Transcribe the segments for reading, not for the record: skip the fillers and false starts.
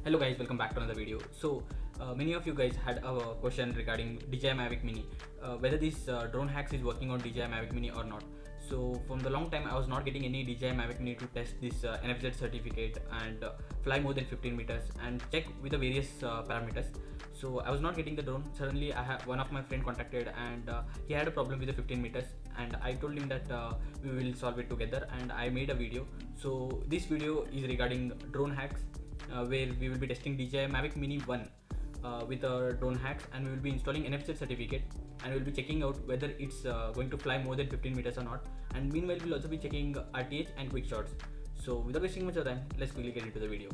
Hello guys, welcome back to another video. So many of you guys had a question regarding DJI Mavic Mini, whether this drone hacks is working on DJI Mavic Mini or not. So from the long time I was not getting any DJI Mavic Mini to test this NFZ certificate and fly more than 15 meters and check with the various parameters. So I was not getting the drone. Suddenly I have one of my friend contacted and he had a problem with the 15 meters and I told him that we will solve it together, and I made a video. So this video is regarding drone hacks, where we will be testing DJI Mavic Mini 1 with drone hacks, and we will be installing NFZ certificate, and we will be checking out whether it's going to fly more than 15 meters or not. And meanwhile we'll also be checking RTH and quick shots. So without wasting much of time, let's quickly get into the video.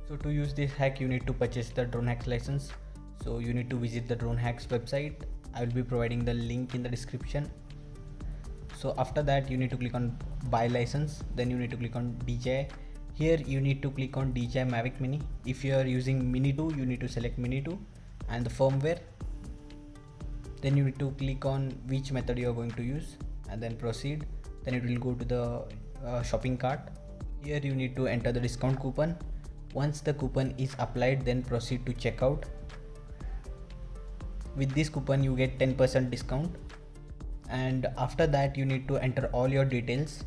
So to use this hack, you need to purchase the drone hacks license. So you need to visit the drone hacks website. I will be providing the link in the description. So after that you need to click on buy license, then you need to click on DJI. Here you need to click on DJI Mavic Mini. If you are using Mini 2, you need to select Mini 2 and the firmware. Then you need to click on which method you are going to use and then proceed. Then it will go to the shopping cart. Here you need to enter the discount coupon. Once the coupon is applied, then proceed to checkout. With this coupon you get 10% discount, and after that you need to enter all your details,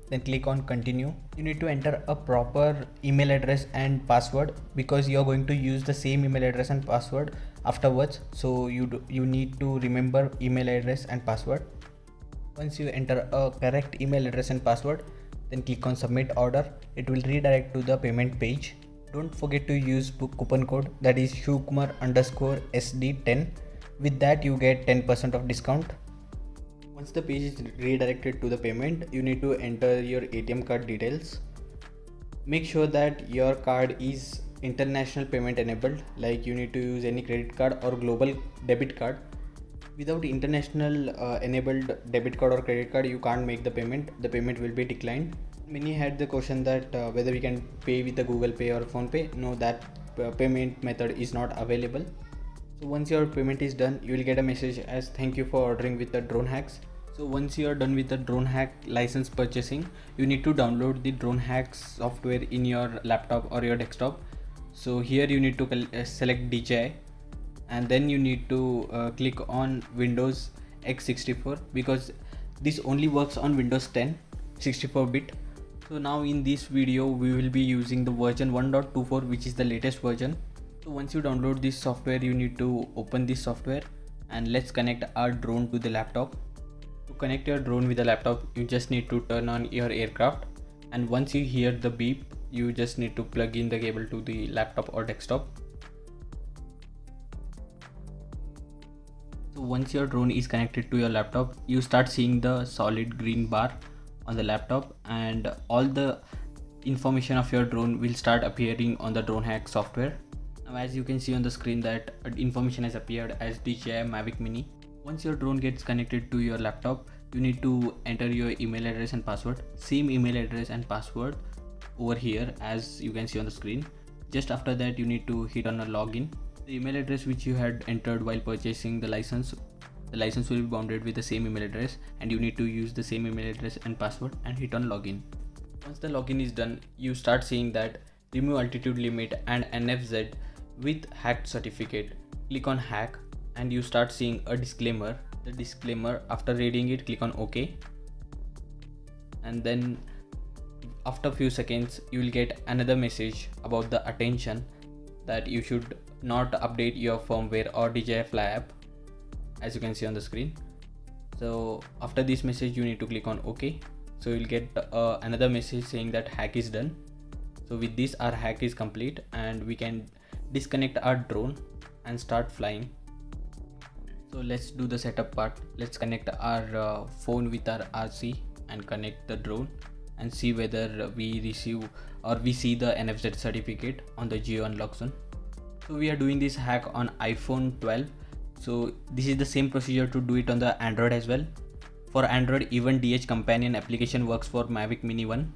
then click on continue. You need to enter a proper email address and password because you are going to use the same email address and password afterwards, so you need to remember email address and password. Once you enter a correct email address and password, then click on submit order. It will redirect to the payment page. Don't forget to use coupon code, that is Shuvkumar_SD10. with that you get 10% of discount. Once the page is redirected to the payment, you need to enter your ATM card details. Make sure that your card is international payment enabled, like you need to use any credit card or global debit card. Without international enabled debit card or credit card, you can't make the payment will be declined. Many had the question that whether we can pay with the Google Pay or Phone Pay. No, that payment method is not available. So once your payment is done, you will get a message as thank you for ordering with the drone hacks. So once you are done with the drone hack license purchasing, you need to download the drone hacks software in your laptop or your desktop. So here you need to select DJI, and then you need to click on Windows x64 because this only works on Windows 10 64-bit. So now in this video we will be using the version 1.24, which is the latest version. So once you download this software, you need to open this software, and let's connect our drone to the laptop. To connect your drone with the laptop, you just need to turn on your aircraft, and once you hear the beep, you just need to plug in the cable to the laptop or desktop. So once your drone is connected to your laptop, you start seeing the solid green bar on the laptop, and all the information of your drone will start appearing on the drone hack software. Now as you can see on the screen that information has appeared as DJI Mavic Mini. Once your drone gets connected to your laptop, you need to enter your email address and password. Same email address and password over here as you can see on the screen. Just after that you need to hit on a login. The email address which you had entered while purchasing the license will be bounded with the same email address, and you need to use the same email address and password and hit on login. Once the login is done, you start seeing that remove altitude limit and NFZ with hacked certificate. Click on hack and you start seeing a disclaimer. The disclaimer, after reading it, click on OK, and then after a few seconds you will get another message about the attention that you should not update your firmware or DJI Fly app, as you can see on the screen. So after this message you need to click on OK. So you'll get another message saying that hack is done. So with this our hack is complete and we can disconnect our drone and start flying. So let's do the setup part. Let's connect our phone with our RC and connect the drone and see whether we receive or we see the NFZ certificate on the Geo Unlock Zone. So we are doing this hack on iPhone 12. So this is the same procedure to do it on the Android as well. For Android, even DH companion application works for Mavic Mini 1.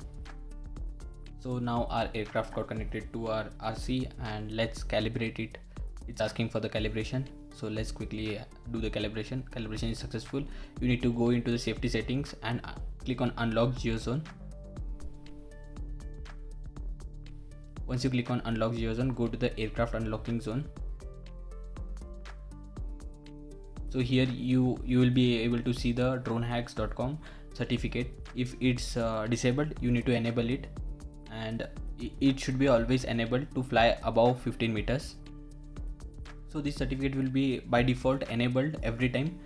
So now our aircraft got connected to our RC and let's calibrate it. It's asking for the calibration, so let's quickly do the calibration. Calibration is successful. You need to go into the safety settings and click on unlock GeoZone. Once you click on unlock GeoZone, go to the aircraft unlocking zone. So here you will be able to see the dronehacks.com certificate. If it's disabled, you need to enable it, and it should be always enabled to fly above 15 meters. So this certificate will be by default enabled every time.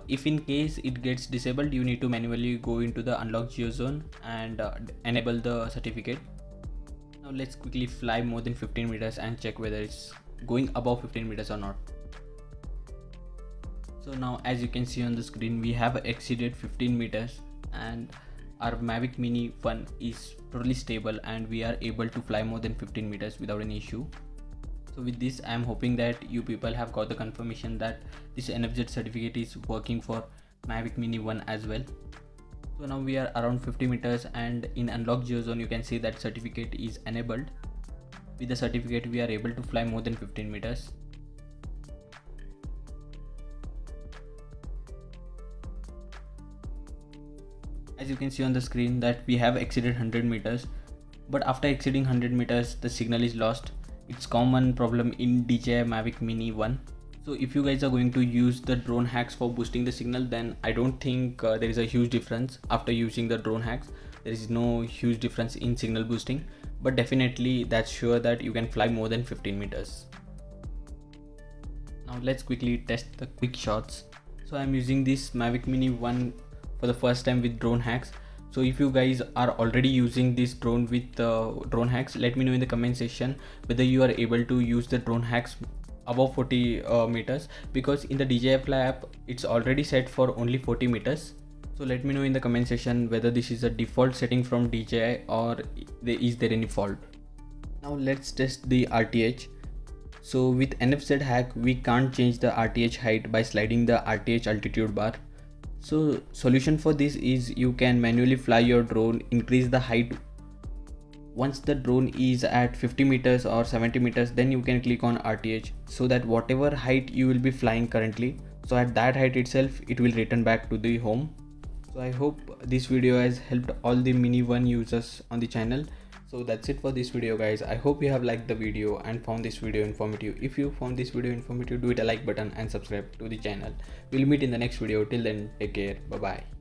If in case it gets disabled, you need to manually go into the unlock GeoZone and enable the certificate. Now let's quickly fly more than 15 meters and check whether it's going above 15 meters or not. So now, as you can see on the screen, we have exceeded 15 meters and our Mavic Mini 1 is totally stable and we are able to fly more than 15 meters without any issue. So with this, I am hoping that you people have got the confirmation that this NFZ certificate is working for Mavic Mini 1 as well. So now we are around 50 meters and in unlock GeoZone you can see that certificate is enabled. With the certificate we are able to fly more than 15 meters. As you can see on the screen that we have exceeded 100 meters, but after exceeding 100 meters the signal is lost. It's common problem in DJI Mavic Mini 1. So if you guys are going to use the drone hacks for boosting the signal, then I don't think there is a huge difference after using the drone hacks. There is no huge difference in signal boosting, but definitely that's sure that you can fly more than 15 meters. Now let's quickly test the quick shots. So I'm using this Mavic Mini 1 for the first time with drone hacks. So if you guys are already using this drone with drone hacks, let me know in the comment section whether you are able to use the drone hacks above 40 meters, because in the DJI Fly app it's already set for only 40 meters. So let me know in the comment section whether this is a default setting from DJI or is there any fault. Now let's test the RTH. So with NFZ hack we can't change the RTH height by sliding the RTH altitude bar. So solution for this is you can manually fly your drone, increase the height. Once the drone is at 50 meters or 70 meters, then you can click on RTH, so that whatever height you will be flying currently, so at that height itself it will return back to the home. So I hope this video has helped all the Mini 1 users on the channel. So that's it for this video guys. I hope you have liked the video and found this video informative. If you found this video informative, do hit a like button and subscribe to the channel. We'll meet in the next video. Till then, take care. Bye bye.